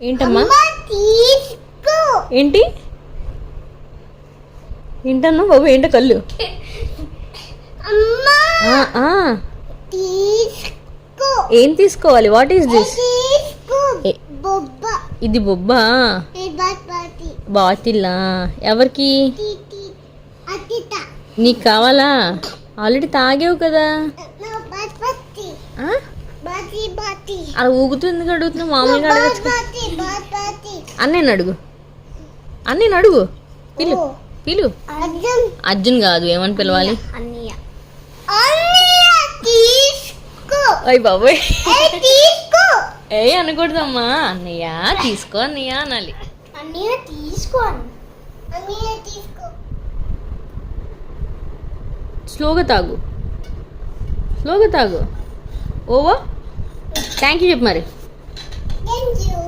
ఏంటమ్మా ఏంటి ఏంటన్నా బాబు ఏంటో కళ్ళు ఏం తీసుకోవాలి వాట్ ఈస్ దిస్ ఇది బొబ్బా బాటిల్లా ఎవరికి నీకు కావాలా ఆల్రెడీ తాగేవు కదా అలా ఊగుతూ ఎందుకు అడుగుతున్నావు మామూలుగా అడగచ్చు అన్నయ్యని అడుగు పిలు పిలు అర్జున్ కాదు ఏమని పిలవాలి అయ్య బాబోయ్ ఏ అనకూడదమ్మా అన్నయ్య తీసుకో అన్నయ్య అనాలి స్లోగా తాగు ఓవో థ్యాంక్ యూ చెప్పు మరి